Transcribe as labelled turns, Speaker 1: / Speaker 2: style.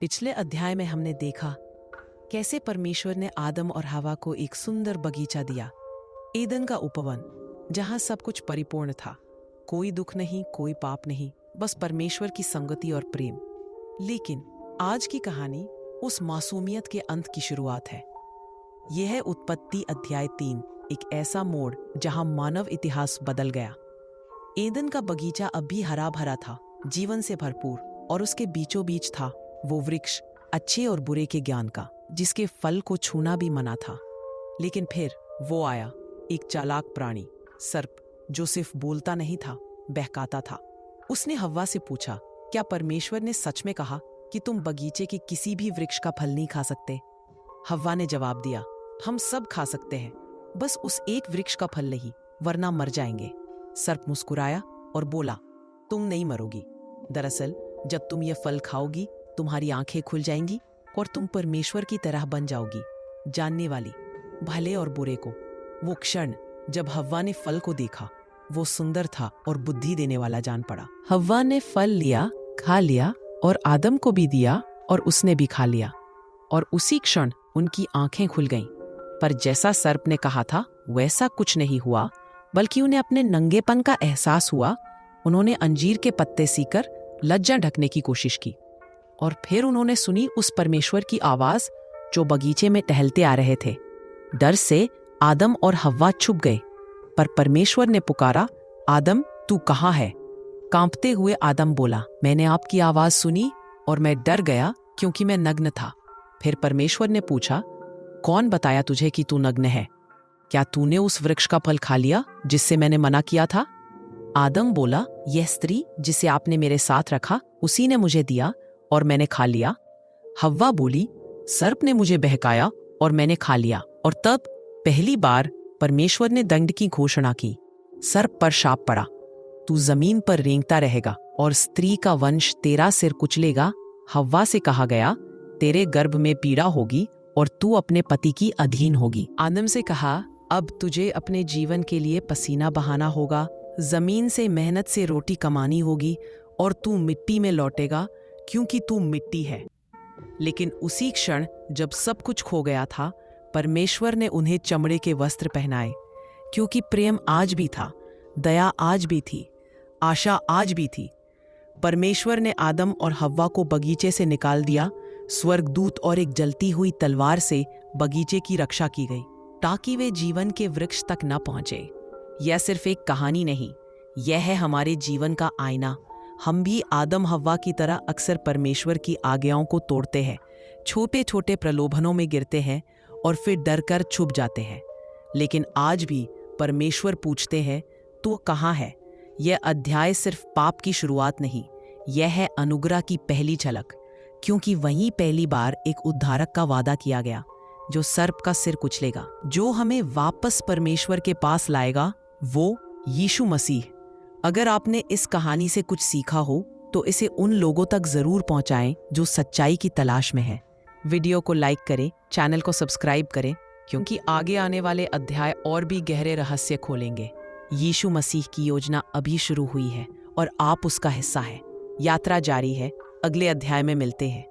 Speaker 1: पिछले अध्याय में हमने देखा कैसे परमेश्वर ने आदम और हवा को एक सुंदर बगीचा दिया, ईदन का उपवन, जहां सब कुछ परिपूर्ण था। कोई दुख नहीं, कोई पाप नहीं, बस परमेश्वर की संगति और प्रेम। लेकिन आज की कहानी उस मासूमियत के अंत की शुरुआत है। यह है उत्पत्ति अध्याय 3, एक ऐसा मोड़ जहां मानव इतिहास बदल गया। ईदन का बगीचा अब भी हरा भरा था, जीवन से भरपूर, और उसके बीचों बीच था वो वृक्ष, अच्छे और बुरे के ज्ञान का, जिसके फल को छूना भी मना था। लेकिन फिर वो आया, एक चालाक प्राणी, सर्प, जो सिर्फ बोलता नहीं था, बहकाता था। उसने हव्वा से पूछा, क्या परमेश्वर ने सच में कहा कि तुम बगीचे के किसी भी वृक्ष का फल नहीं खा सकते? हव्वा ने जवाब दिया, हम सब खा सकते हैं, बस उस एक वृक्ष का फल नहीं, वरना मर जाएंगे। सर्प मुस्कुराया और बोला, तुम नहीं मरोगी। दरअसल जब तुम ये फल खाओगी, तुम्हारी आंखें खुल जाएंगी और तुम परमेश्वर की तरह बन जाओगी, जानने वाली भले और बुरे को। वो क्षण जब हव्वा ने फल को देखा, वो सुंदर था और बुद्धि देने वाला जान पड़ा। हव्वा ने फल लिया, खा लिया और आदम को भी दिया, और उसने भी खा लिया। और उसी क्षण उनकी आंखें खुल गईं। पर जैसा सर्प ने कहा था वैसा कुछ नहीं हुआ, बल्कि उन्हें अपने नंगेपन का एहसास हुआ। उन्होंने अंजीर के पत्ते सीकर लज्जा ढकने की कोशिश की, और फिर उन्होंने सुनी उस परमेश्वर की आवाज जो बगीचे में टहलते आ रहे थे। डर से आदम और हव्वा छुप गए, पर परमेश्वर ने पुकारा, आदम, तू कहाँ है? कांपते हुए आदम बोला, मैंने आपकी आवाज सुनी और मैं डर गया क्योंकि मैं नग्न था। फिर परमेश्वर ने पूछा, कौन बताया तुझे कि तू नग्न है? क्या तूने उस वृक्ष का फल खा लिया जिससे मैंने मना किया था? आदम बोला, यह स्त्री जिसे आपने मेरे साथ रखा, उसी ने मुझे दिया और मैंने खा लिया। हव्वा बोली, सर्प ने मुझे बहकाया और मैंने खा लिया। और तब पहली बार परमेश्वर ने दंड की घोषणा की। सर्प पर शाप पड़ा, तू जमीन पर रेंगता रहेगा और स्त्री का वंश तेरा सिर कुचलेगा। हव्वा से कहा गया, तेरे गर्भ में पीड़ा होगी और तू अपने पति की अधीन होगी। आदम से कहा, अब तुझे अपने जीवन के लिए पसीना बहाना होगा, जमीन से मेहनत से रोटी कमानी होगी, और तू मिट्टी में लौटेगा क्योंकि तू मिट्टी है। लेकिन उसी क्षण जब सब कुछ खो गया था, परमेश्वर ने उन्हें चमड़े के वस्त्र पहनाए, क्योंकि प्रेम आज भी था, दया आज भी थी, आशा आज भी थी। परमेश्वर ने आदम और हव्वा को बगीचे से निकाल दिया। स्वर्गदूत और एक जलती हुई तलवार से बगीचे की रक्षा की गई, ताकि वे जीवन के वृक्ष तक न पहुंचे। यह सिर्फ एक कहानी नहीं, यह है हमारे जीवन का आईना। हम भी आदम हव्वा की तरह अक्सर परमेश्वर की आज्ञाओं को तोड़ते हैं, छोटे छोटे प्रलोभनों में गिरते हैं और फिर डरकर छुप जाते हैं। लेकिन आज भी परमेश्वर पूछते हैं, तू कहाँ है? यह अध्याय सिर्फ पाप की शुरुआत नहीं, यह है अनुग्रह की पहली झलक, क्योंकि वहीं पहली बार एक उद्धारक का वादा किया गया, जो सर्प का सिर कुचलेगा, जो हमें वापस परमेश्वर के पास लाएगा, वो यीशु मसीह। अगर आपने इस कहानी से कुछ सीखा हो तो इसे उन लोगों तक जरूर पहुंचाएं जो सच्चाई की तलाश में हैं। वीडियो को लाइक करें, चैनल को सब्सक्राइब करें, क्योंकि आगे आने वाले अध्याय और भी गहरे रहस्य खोलेंगे। यीशु मसीह की योजना अभी शुरू हुई है और आप उसका हिस्सा हैं। यात्रा जारी है, अगले अध्याय में मिलते हैं।